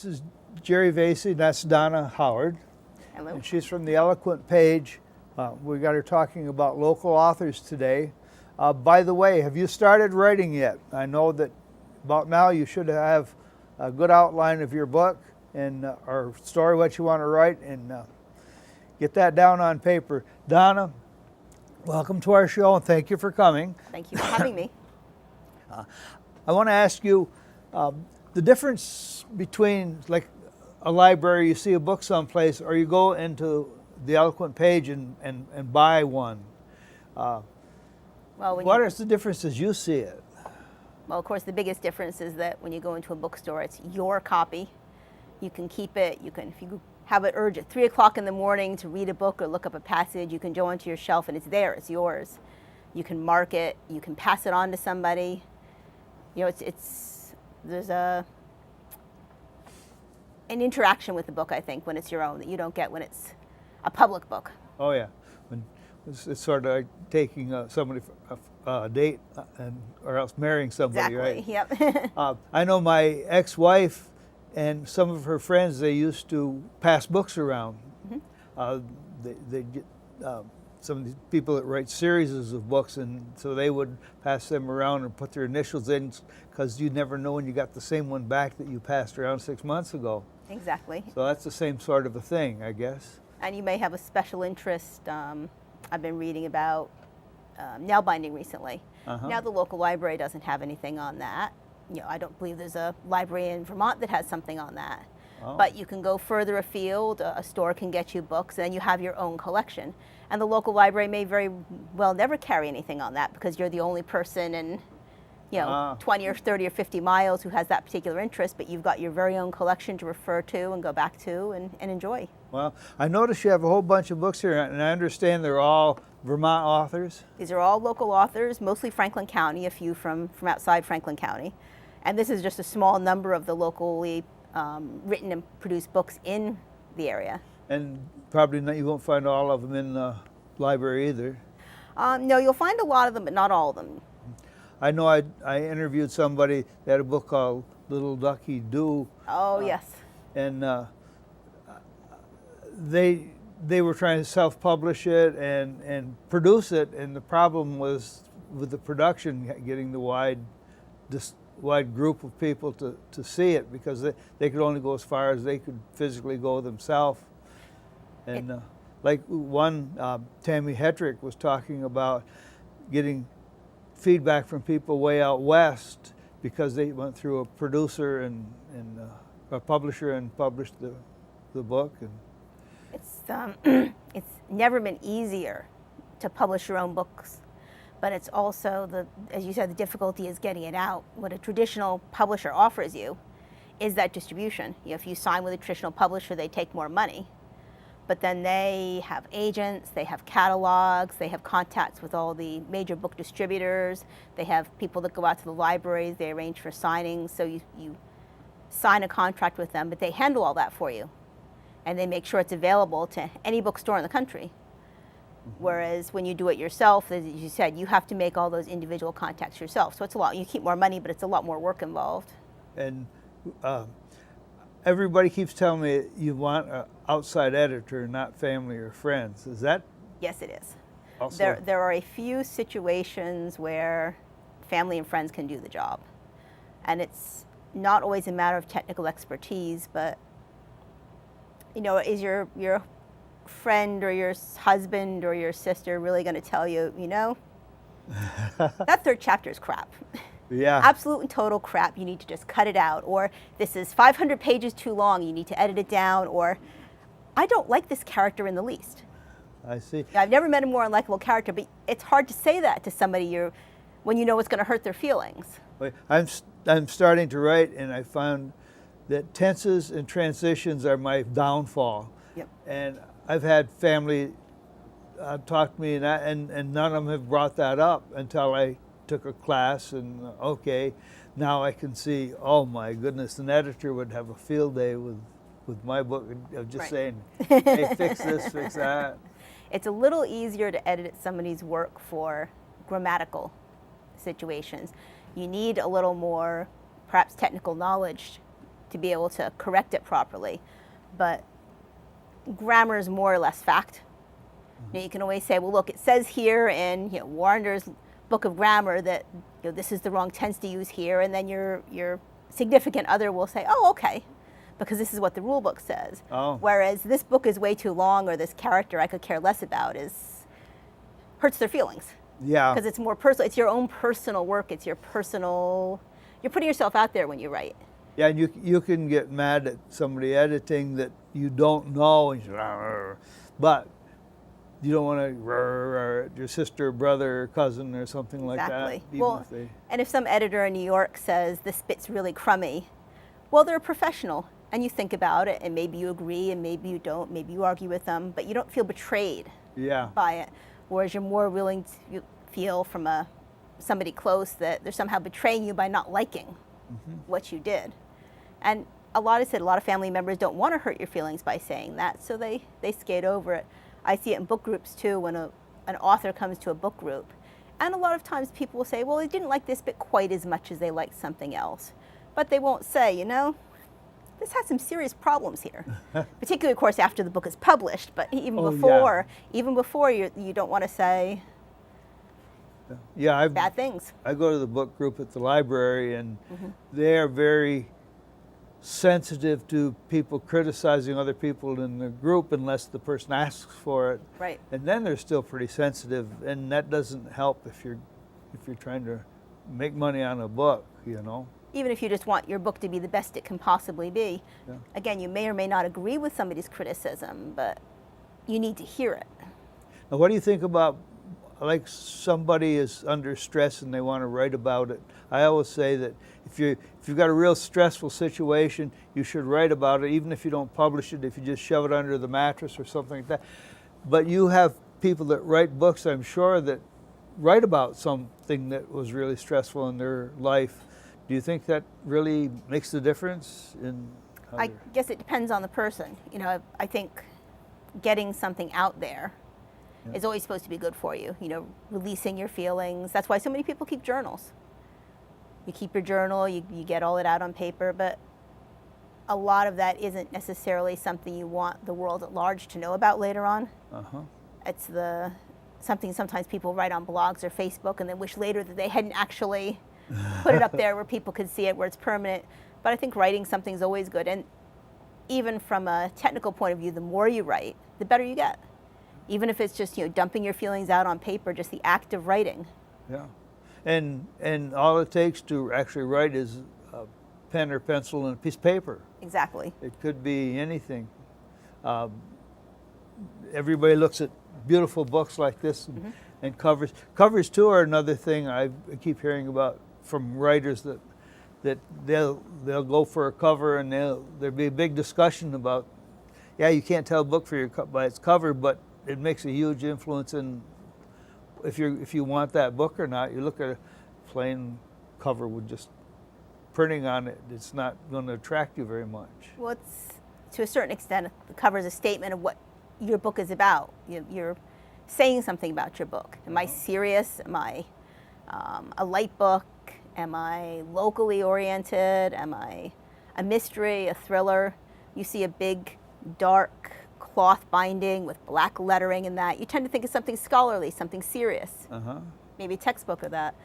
This is Jerry Vaisey, that's Donna Howard. Hello. And she's from the Eloquent Page. We got her talking about local authors today. By the way, have you started writing yet? I know that about now you should have a good outline of your book and or story, what you want to write, and get that down on paper. Donna, welcome to our show and thank you for coming. Thank you for having me. I want to ask you the difference between like a library, you see a book someplace, or you go into the Eloquent Page and buy one. Well, What are the differences you see it? Well, of course, the biggest difference is that when you go into a bookstore, it's your copy. You can keep it. You can, if you have an urge at 3 o'clock in the morning to read a book or look up a passage, you can go onto your shelf and it's there. It's yours. You can mark it. You can pass it on to somebody. You know, there's an interaction with the book, I think, when it's your own that you don't get when it's a public book. Oh yeah, it's sort of like taking somebody for a date or else marrying somebody, Exactly. right? Yep. I know my ex-wife and some of her friends, they used to pass books around. Mm-hmm. They get some of these people that write series of books, and so they would pass them around and put their initials in, because you never know when you got the same one back that you passed around 6 months ago. Exactly. So that's the same sort of a thing, I guess. And you may have a special interest. I've been reading about nail binding recently. Now the local library doesn't have anything on that. You know, I don't believe there's a library in Vermont that has something on that. Oh. But you can go further afield. A store can get you books, and then you have your own collection. And the local library may very well never carry anything on that because you're the only person in, 20 or 30 or 50 miles who has that particular interest, but you've got your very own collection to refer to and go back to and enjoy. Well, I noticed you have a whole bunch of books here, and I understand they're all Vermont authors. These are all local authors, mostly Franklin County, a few from outside Franklin County. And this is just a small number of the locally written and produced books in the area. And probably not, you won't find all of them in the library either. No, you'll find a lot of them, but not all of them. I know I interviewed somebody that had a book called Little Ducky Doo. Oh, yes. And they were trying to self-publish it and produce it, and the problem was with the production, getting the wide group of people to see it, because they could only go as far as they could physically go themselves. And like one, Tammy Hetrick was talking about getting feedback from people way out west because they went through a producer and a publisher and published the book. And it's never been easier to publish your own books, but it's also, as you said, the difficulty is getting it out. What a traditional publisher offers you is that distribution. You know, if you sign with a traditional publisher, they take more money. But then they have agents, they have catalogs, they have contacts with all the major book distributors, they have people that go out to the libraries, they arrange for signings, so you sign a contract with them, but they handle all that for you. And they make sure it's available to any bookstore in the country. Whereas when you do it yourself, as you said, you have to make all those individual contacts yourself. So it's a lot, you keep more money, but it's a lot more work involved. And everybody keeps telling me you want an outside editor, not family or friends. Is that? Yes, it is. Also? There are a few situations where family and friends can do the job. And it's not always a matter of technical expertise, but is your friend or your husband or your sister really going to tell you, that third chapter is crap. Yeah. Absolute and total crap. You need to just cut it out. Or this is 500 pages too long. You need to edit it down. Or I don't like this character in the least. I see. I've never met a more unlikable character, but it's hard to say that to somebody when you know it's going to hurt their feelings. I'm starting to write, and I found that tenses and transitions are my downfall. Yep. And I've had family talk to me, and none of them have brought that up until I took a class, and okay, now I can see, oh my goodness, an editor would have a field day with my book of just saying, hey, fix this, fix that. It's a little easier to edit somebody's work for grammatical situations. You need a little more, perhaps technical knowledge to be able to correct it properly. But grammar is more or less fact. You know, you can always say, well, look, it says here in Warner's Book of Grammar that this is the wrong tense to use here, and then your significant other will say, oh, okay, because this is what the rule book says. Oh. Whereas this book is way too long, or this character I could care less about hurts their feelings. Yeah. Because it's more personal. It's your own personal work. It's your personal. You're putting yourself out there when you write. Yeah, and you can get mad at somebody editing that you don't know, and you say, "Arr," but you don't want to your sister, brother, or cousin, or something like that. Exactly. Well, and if some editor in New York says this bit's really crummy, well, they're a professional, and you think about it, and maybe you agree, and maybe you don't. Maybe you argue with them, but you don't feel betrayed by it. Whereas you're more willing to feel from somebody close that they're somehow betraying you by not liking what you did. And a lot of family members don't want to hurt your feelings by saying that, so they skate over it. I see it in book groups too, when an author comes to a book group. And a lot of times people will say, well, they didn't like this bit quite as much as they liked something else. But they won't say, this has some serious problems here. Particularly, of course, after the book is published, but even before you don't want to say bad things. I go to the book group at the library, and they are very sensitive to people criticizing other people in the group unless the person asks for it. Right. And then they're still pretty sensitive, and that doesn't help if you're trying to make money on a book, Even if you just want your book to be the best it can possibly be. Yeah. Again, you may or may not agree with somebody's criticism, but you need to hear it. Now, what do you think about, like, somebody is under stress and they want to write about it? I always say that if you've got a real stressful situation, you should write about it, even if you don't publish it, if you just shove it under the mattress or something like that. But you have people that write books, I'm sure, that write about something that was really stressful in their life. Do you think that really makes the difference in how I guess it depends on the person. I think getting something out there is always supposed to be good for you. Releasing your feelings. That's why so many people keep journals. You keep your journal, you get all it out on paper, but a lot of that isn't necessarily something you want the world at large to know about later on. It's something sometimes people write on blogs or Facebook and then wish later that they hadn't actually put it up there where people could see it, where it's permanent. But I think writing something's always good. And even from a technical point of view, the more you write, the better you get. Even if it's just dumping your feelings out on paper, just the act of writing. Yeah, and all it takes to actually write is a pen or pencil and a piece of paper. Exactly. It could be anything. Everybody looks at beautiful books like this and covers. Covers too are another thing I keep hearing about from writers that they'll go for a cover and there'll be a big discussion about, you can't tell a book by its cover, but it makes a huge influence in if you want that book or not. You look at a plain cover with just printing on it, it's not going to attract you very much. Well, it's, to a certain extent, the cover is a statement of what your book is about. You're saying something about your book. Am I serious? Am I a light book? Am I locally oriented? Am I a mystery, a thriller? You see a big, dark cloth binding with black lettering in that. You tend to think of something scholarly, something serious. Maybe a textbook of that.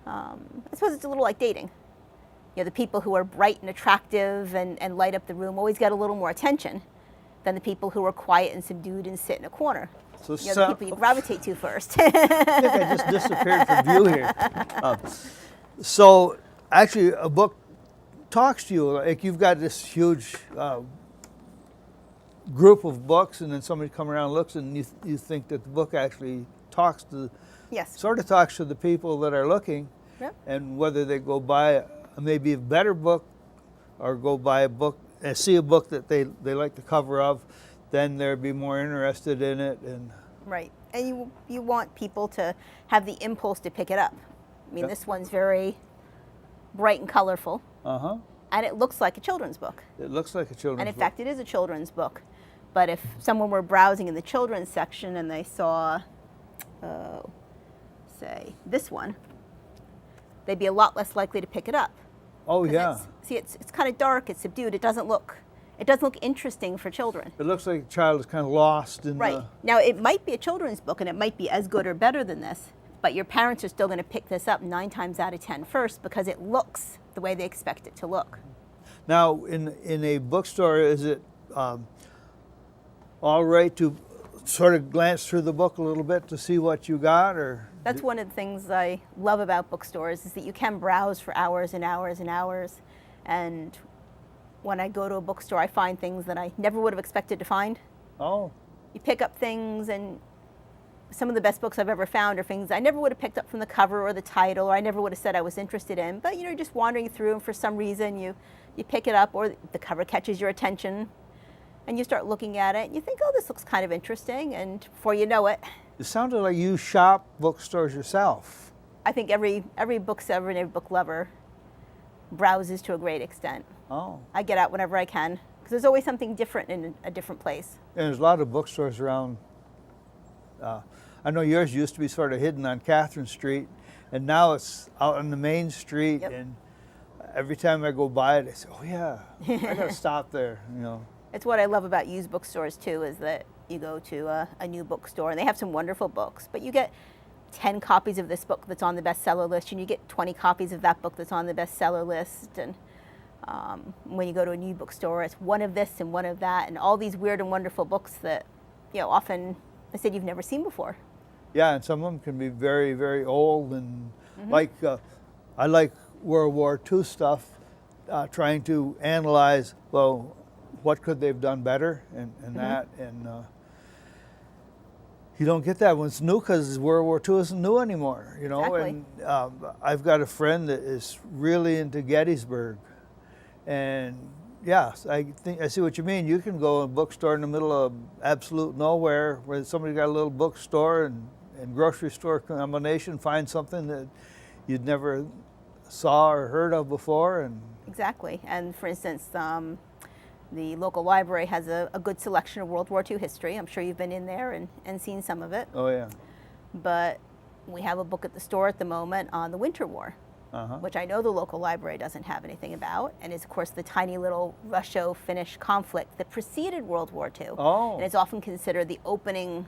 I suppose it's a little like dating. The people who are bright and attractive and light up the room always get a little more attention than the people who are quiet and subdued and sit in a corner. So the people you gravitate to first. I think I just disappeared from view here. So actually, a book talks to you. Like, you've got this huge group of books, and then somebody comes around and looks, and you think that the book actually talks to, sort of talks to the people that are looking, and whether they go buy maybe a better book or go buy a book and see a book that they like the cover of, then they'll be more interested in it. And right, and you want people to have the impulse to pick it up. I mean, this one's very bright and colorful, and it looks like a children's book. It looks like a children's book. And in fact, it is a children's book. But if someone were browsing in the children's section and they saw, say, this one, they'd be a lot less likely to pick it up. Oh, yeah. It's See, it's kind of dark, it's subdued, it doesn't look interesting for children. It looks like a child is kind of lost in Right. Now, it might be a children's book, and it might be as good or better than this, but your parents are still going to pick this up 9 times out of 10 first because it looks the way they expect it to look. Now, in a bookstore, is it all right to sort of glance through the book a little bit to see what you got, or? That's one of the things I love about bookstores is that you can browse for hours and hours and hours. And when I go to a bookstore, I find things that I never would have expected to find. Oh. You pick up things, and some of the best books I've ever found are things I never would have picked up from the cover or the title, or I never would have said I was interested in. But you're just wandering through, and for some reason you pick it up, or the cover catches your attention, and you start looking at it, and you think, oh, this looks kind of interesting, and before you know it. It sounded like you shop bookstores yourself. I think every bookseller and every book lover browses to a great extent. Oh. I get out whenever I can, because there's always something different in a different place. And there's a lot of bookstores around. I know yours used to be sort of hidden on Catherine Street, and now it's out on the main street. Yep. And every time I go by it, I say, "Oh yeah, I gotta stop there." You know. It's what I love about used bookstores too, is that you go to a new bookstore and they have some wonderful books, but you get 10 copies of this book that's on the bestseller list, and you get 20 copies of that book that's on the bestseller list. And when you go to a new bookstore, it's one of this and one of that, and all these weird and wonderful books that, often I said you've never seen before. Yeah, and some of them can be very, very old, and like I like World War II stuff, trying to analyze, well, what could they've done better, and that, and you don't get that when it's new, because World War II isn't new anymore, Exactly. And I've got a friend that is really into Gettysburg, and yes, I see what you mean. You can go to a bookstore in the middle of absolute nowhere where somebody got a little bookstore and grocery store combination, find something that you'd never saw or heard of before. And Exactly. And for instance, the local library has a good selection of World War II history. I'm sure you've been in there and seen some of it. oh yeah, But we have a book at the store at the moment on the Winter War, which I know the local library doesn't have anything about, and is of course the tiny little Russo-Finnish conflict that preceded World War II. Oh. And it's often considered the opening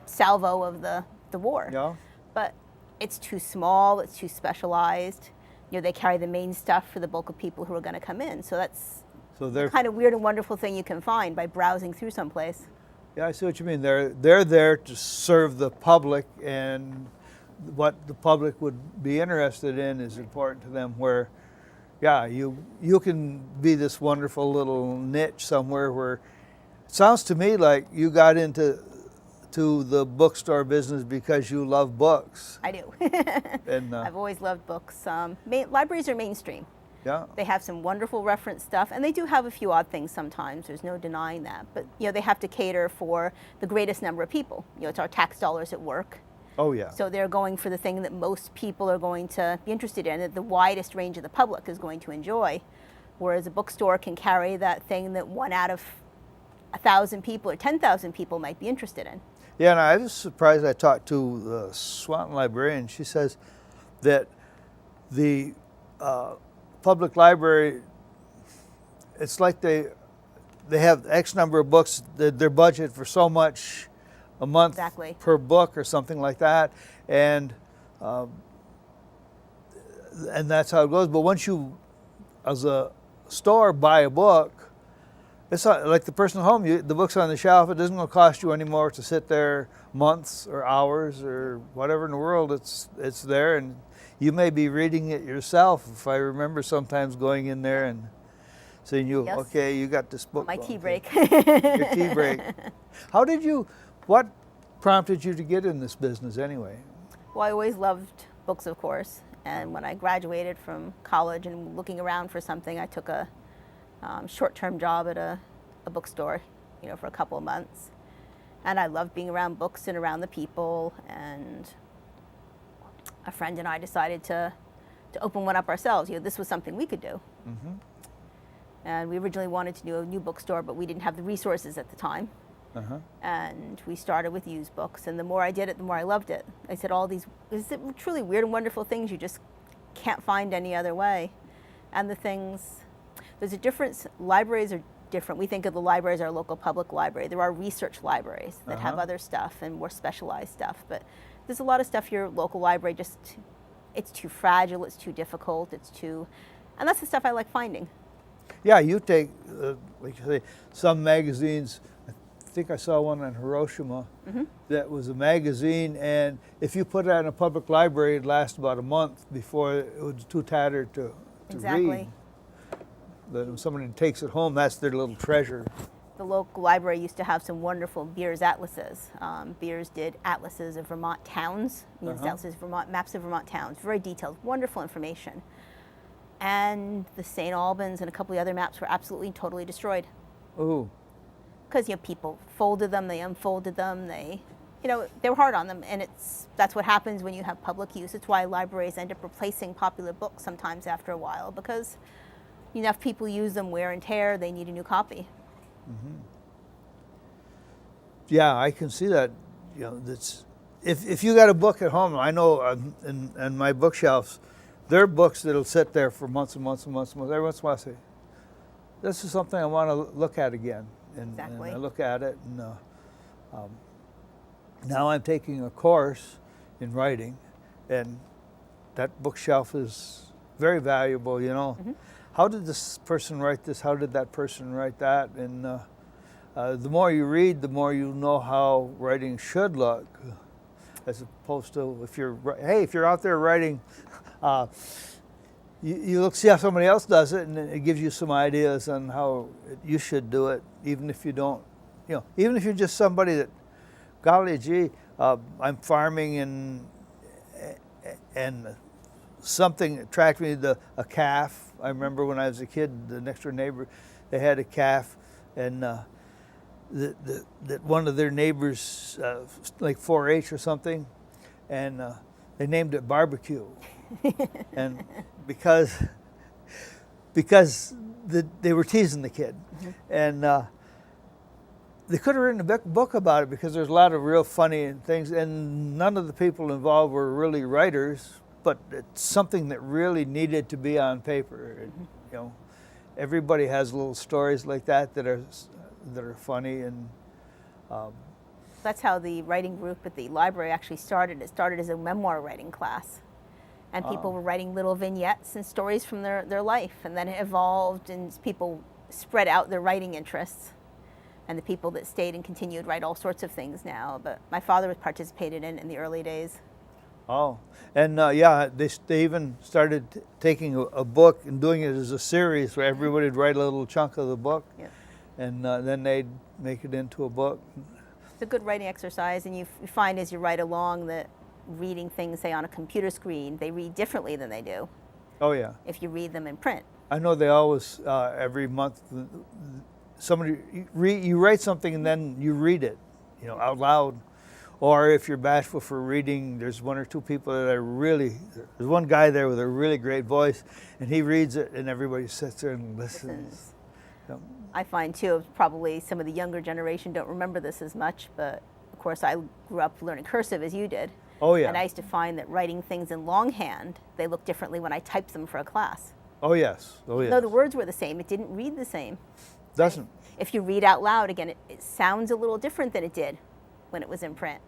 salvo of the war. yeah. But it's too small, it's too specialized. They carry the main stuff for the bulk of people who are going to come in. So that's So the they're kind of weird and wonderful thing you can find by browsing through someplace. yeah, I see what you mean. They're there to serve the public, and what the public would be interested in is important to them. Where, yeah, you can be this wonderful little niche somewhere where it sounds to me like you got into the bookstore business because you love books. I do. And I've always loved books. Libraries are mainstream. yeah, They have some wonderful reference stuff, and they do have a few odd things sometimes. There's no denying that. But they have to cater for the greatest number of people. It's our tax dollars at work. oh yeah, So they're going for the thing that most people are going to be interested in, that the widest range of the public is going to enjoy. Whereas a bookstore can carry that thing that 1 out of 1,000 people or 10,000 people might be interested in. yeah. And I was surprised. I talked to the Swanton librarian. She says that the public library, it's like they have X number of books, their budget for so much a month Exactly. per book or something like that, and that's how it goes. But once you, as a store, buy a book, it's not like the person at home. The book's on the shelf. It isn't going to cost you anymore to sit there months or hours or whatever in the world. It's there, and you may be reading it yourself. If I remember, sometimes going in there and saying, Yes. okay, you got this book. My tea break. Your tea break. What prompted you to get in this business anyway? Well, I always loved books, of course. And when I graduated from college and looking around for something, I took a short-term job at a bookstore, for a couple of months. And I loved being around books and around the people. And a friend and I decided to open one up ourselves. This was something we could do. Mm-hmm. And we originally wanted to do a new bookstore, but we didn't have the resources at the time. Uh-huh. And we started with used books, and the more I did it, the more I loved it. I said, this is truly weird and wonderful things you just can't find any other way. And the things, there's a difference. Libraries are different. We think of the library as our local public library. There are research libraries that have other stuff and more specialized stuff, but there's a lot of stuff your local library just, it's too fragile, it's too difficult, and that's the stuff I like finding. Yeah, you take, like you say, some magazines. I think I saw one on Hiroshima that was a magazine, and if you put it in a public library, it'd last about a month before it was too tattered to read. But when somebody takes it home, that's their little treasure. The local library used to have some wonderful Beers atlases. Beers did atlases of Vermont towns, atlases of Vermont, maps of Vermont towns, very detailed, wonderful information. And the St. Albans and a couple of other maps were absolutely totally destroyed. Ooh. Because people folded them, they unfolded them, they were hard on them, and that's what happens when you have public use. It's why libraries end up replacing popular books sometimes after a while, because enough people use them, wear and tear, they need a new copy. Yeah, I can see that. That's if you got a book at home, I know in my bookshelves, there are books that'll sit there for months and months and months and months. Every once in a while I say, this is something I want to look at again. And I look at it, and now I'm taking a course in writing, and that bookshelf is very valuable, How did this person write this? How did that person write that? And the more you read, the more you know how writing should look, as opposed to if you're out there writing, you see how somebody else does it, and it gives you some ideas on how you should do it, even if you don't, even if you're just somebody that, golly gee, I'm farming and something attracted me to a calf. I remember when I was a kid, the next door neighbor, they had a calf, and that one of their neighbors, like 4-H or something, and they named it Barbecue, and because they were teasing the kid, and they could have written a book about it because there's a lot of real funny things, and none of the people involved were really writers. But it's something that really needed to be on paper. Everybody has little stories like that are funny, and that's how the writing group at the library actually started. It started as a memoir writing class, and people were writing little vignettes and stories from their life, and then it evolved, and people spread out their writing interests. And the people that stayed and continued write all sorts of things now. But my father participated in the early days. Oh, and they even started taking a book and doing it as a series where everybody would write a little chunk of the book, and then they'd make it into a book. It's a good writing exercise, and you find as you write along that reading things, say, on a computer screen, they read differently than they do. Oh, yeah. If you read them in print. I know they always, every month, you write something and then you read it, out loud. Or if you're bashful for reading, there's one or two people that there's one guy there with a really great voice, and he reads it, and everybody sits there and listens. I find, too, probably some of the younger generation don't remember this as much, but of course I grew up learning cursive as you did. Oh, yeah. And I used to find that writing things in longhand, they look differently when I typed them for a class. Oh, yes. Oh, yes. Though the words were the same, it didn't read the same. Doesn't. If you read out loud, again, it sounds a little different than it did when it was in print.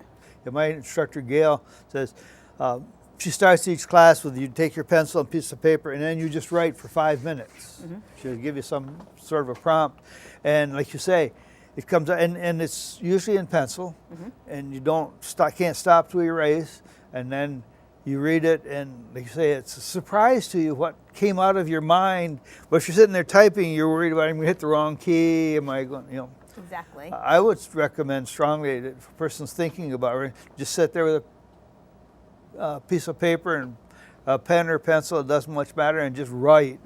Yeah, my instructor, Gail, says she starts each class with you take your pencil and piece of paper, and then you just write for 5 minutes. She'll give you some sort of a prompt, and like you say, it comes out, and it's usually in pencil, and you can't stop to erase, and then you read it, and like you say, it's a surprise to you what came out of your mind. But if you're sitting there typing, you're worried about, I'm going to hit the wrong key, am I going, Exactly. I would recommend strongly that if a person's thinking about it, just sit there with a piece of paper and a pen or pencil, it doesn't much matter, and just write.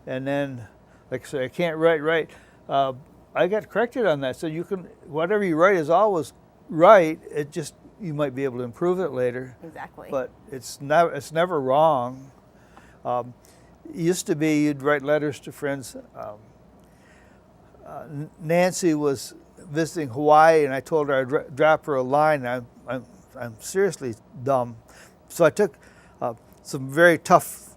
And then, like I say, I can't write right. I got corrected on that. So whatever you write is always right. It just, you might be able to improve it later. Exactly. But it's never wrong. It used to be you'd write letters to friends. Nancy was visiting Hawaii, and I told her I'd drop her a line. I'm seriously dumb, so I took some very tough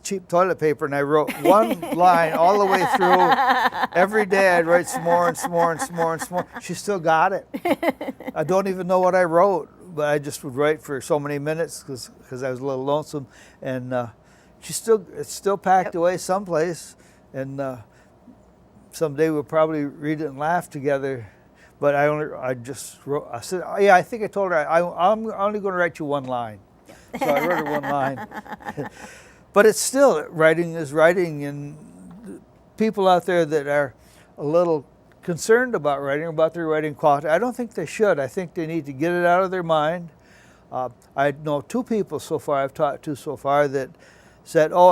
cheap toilet paper, and I wrote one line all the way through. Every day I'd write some more and some more and some more and some more. She still got it. I don't even know what I wrote, but I just would write for so many minutes because I was a little lonesome, and it's still packed away someplace, and someday we'll probably read it and laugh together. But I just wrote. I said, oh, yeah, I think I told her I'm only going to write you one line. So I wrote her one line. But it's still, writing is writing, and people out there that are a little concerned about writing, about their writing quality, I don't think they should. I think they need to get it out of their mind. I know 2 people so far I've talked to so far that said, oh,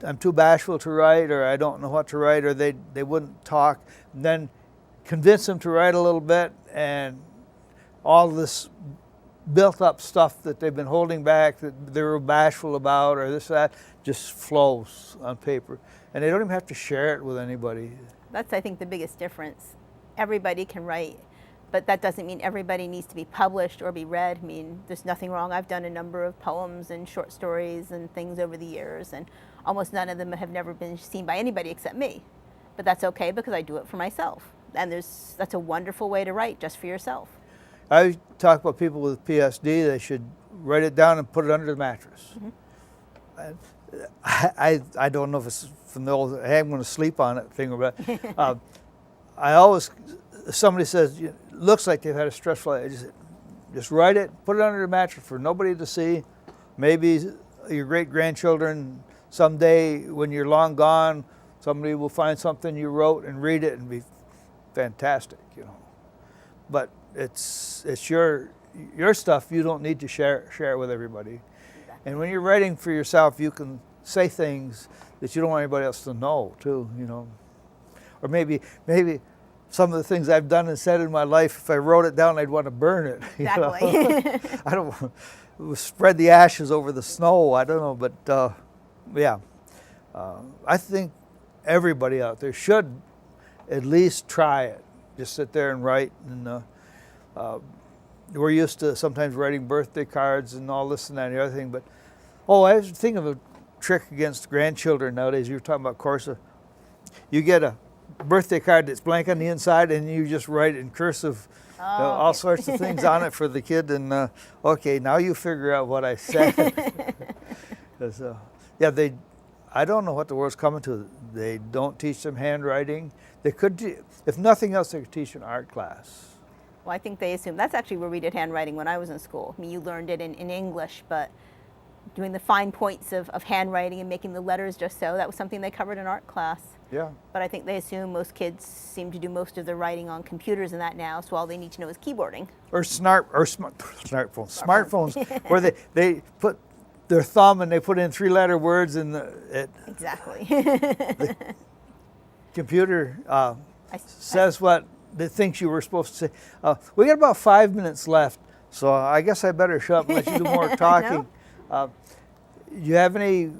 I'm too bashful to write, or I don't know what to write, or they wouldn't talk. And then convince them to write a little bit, and all this built up stuff that they've been holding back, that they were bashful about, or this, that, just flows on paper. And they don't even have to share it with anybody. That's, I think, the biggest difference. Everybody can write, but that doesn't mean everybody needs to be published or be read. I mean, there's nothing wrong. I've done a number of poems and short stories and things over the years, and almost none of them have never been seen by anybody except me. But that's okay, because I do it for myself. And that's a wonderful way to write, just for yourself. I talk about people with PSD, they should write it down and put it under the mattress. Mm-hmm. I don't know if it's from the old, hey, I'm going to sleep on it thing, but I always, somebody says, looks like they've had a stressful day, just write it, put it under the mattress for nobody to see. Maybe your great-grandchildren someday, when you're long gone, somebody will find something you wrote and read it and be fantastic, But it's your stuff. You don't need to share it with everybody. Exactly. And when you're writing for yourself, you can say things that you don't want anybody else to know too, Or maybe some of the things I've done and said in my life, if I wrote it down, I'd want to burn it. Exactly. I don't want to spread the ashes over the snow. I don't know, but yeah, I think everybody out there should at least try it. Just sit there and write, and we're used to sometimes writing birthday cards and all this and that and the other thing, but I was thinking of a trick against grandchildren nowadays. You were talking about Corsa. You get a birthday card that's blank on the inside, and you just write in cursive all sorts of things on it for the kid, and okay, now you figure out what I said. I don't know what the world's coming to. They don't teach them handwriting. They could, if nothing else, they could teach an art class. Well, I think they assume that's actually where we did handwriting when I was in school. I mean, you learned it in English, but doing the fine points of handwriting and making the letters just so, that was something they covered in art class. Yeah. But I think they assume most kids seem to do most of their writing on computers and that now, so all they need to know is keyboarding. Or smartphones, where they put their thumb and they put in 3-letter words in Exactly. The computer says what it thinks you were supposed to say. We got about 5 minutes left, so I guess I better shut up and let you do more talking. No? You have any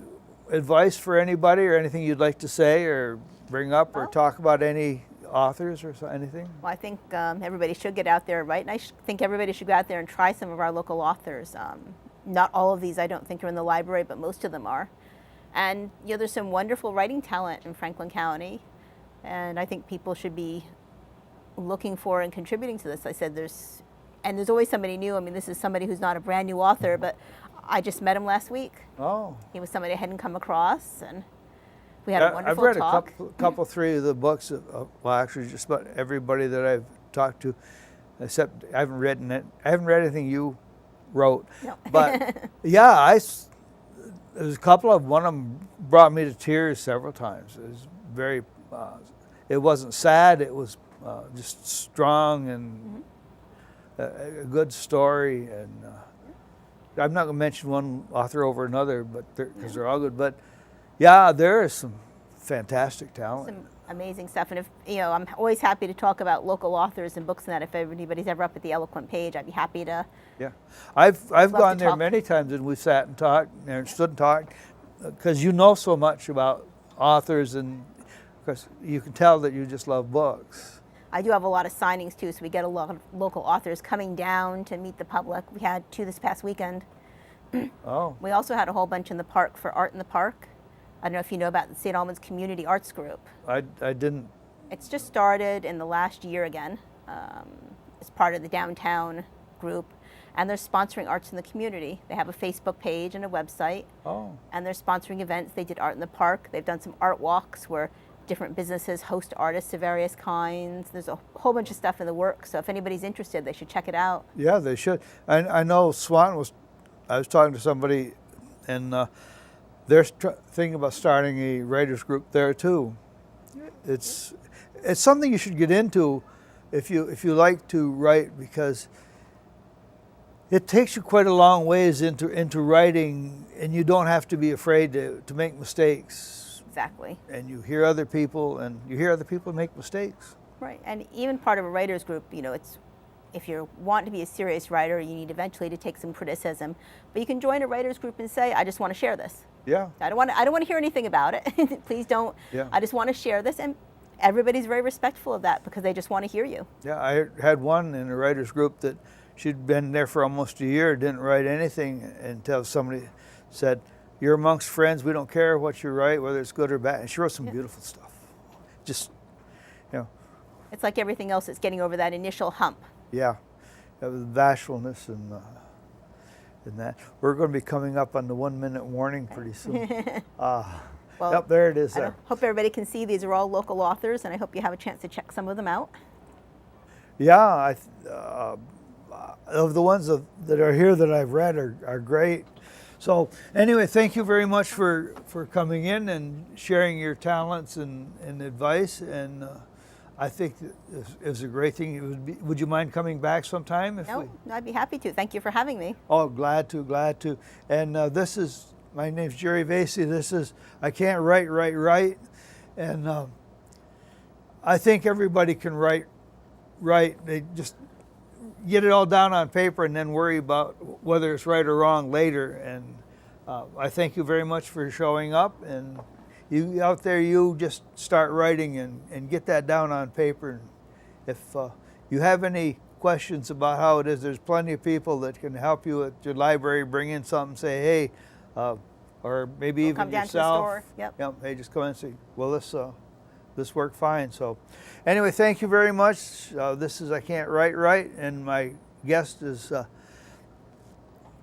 advice for anybody, or anything you'd like to say or bring up or talk about, any authors or anything? Well, I think everybody should get out there and write, and I think everybody should go out there and try some of our local authors. Not all of these I don't think are in the library, but most of them are. And there's some wonderful writing talent in Franklin County, and I think people should be looking for and contributing to this. I said there's always somebody new. I mean, this is somebody who's not a brand new author, but I just met him last week. Oh. He was somebody I hadn't come across, and we had a wonderful talk. talk. I've read a couple, 3 of the books. Well, actually, just about everybody that I've talked to, except I haven't read anything you wrote. No. But yeah, there's a couple of them. One of them brought me to tears several times. It was very. It wasn't sad. It was just strong and a good story. And I'm not going to mention one author over another, but because they're all good. But yeah, there is some fantastic talent. Some amazing stuff. And if I'm always happy to talk about local authors and books and that. If anybody's ever up at the Eloquent Page, I'd be happy to. Yeah, I've gone there many times, and we sat and talked and stood and talked, because you know so much about authors, and because you can tell that you just love books. I do have a lot of signings too, so we get a lot of local authors coming down to meet the public. We had 2 this past weekend. Oh. We also had a whole bunch in the park for Art in the Park. I don't know if you know about the St. Albans Community Arts Group. I didn't. It's just started in the last year again. It's part of the downtown group, and they're sponsoring arts in the community. They have a Facebook page and a website, and they're sponsoring events. They did Art in the Park. They've done some art walks where different businesses host artists of various kinds. There's a whole bunch of stuff in the works, so if anybody's interested, they should check it out. Yeah, they should. I know Swan was, I was talking to somebody, and they're thinking about starting a writers group there too. It's something you should get into if you like to write, because it takes you quite a long ways into writing, and you don't have to be afraid to make mistakes. Exactly. And you hear other people make mistakes. Right, and even part of a writer's group, you know, it's if you want to be a serious writer, you need eventually to take some criticism. But you can join a writer's group and say, I just want to share this. Yeah. I don't want to hear anything about it. Please don't. Yeah. I just want to share this, and everybody's very respectful of that because they just want to hear you. Yeah, I had one in a writer's group that she'd been there for almost a year, didn't write anything until somebody said, "You're amongst friends, we don't care what you write, whether it's good or bad." And she wrote some beautiful stuff. Just, you know. It's like everything else, it's getting over that initial hump. Yeah, that was bashfulness and that. We're going to be coming up on the 1 minute warning pretty soon. Well, yep, there it is. There. Hope everybody can see these are all local authors, and I hope you have a chance to check some of them out. Yeah, of the ones that are here that I've read are great. So anyway, thank you very much for coming in and sharing your talents and advice. And I think it was a great thing. Would you mind coming back sometime? No, I'd be happy to. Thank you for having me. Oh, glad to. And my name's Jerry Vaisey. This is I Can't Write. And I think everybody can write. They just get it all down on paper and then worry about whether it's right or wrong later. And I thank you very much for showing up. And you out there, you just start writing and get that down on paper. If you have any questions about how it is, there's plenty of people that can help you at your library. Bring in something, say, hey, or maybe even come down yourself. To the store. Yep. Hey, just come in and say, well, this worked fine. So anyway, thank you very much. This is I Can't Write, and my guest is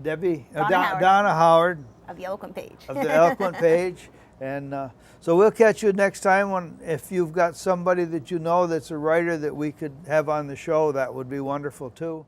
Donna Howard of the Eloquent Page. Of the Eloquent Page. And so we'll catch you next time. If you've got somebody that you know that's a writer that we could have on the show, that would be wonderful too.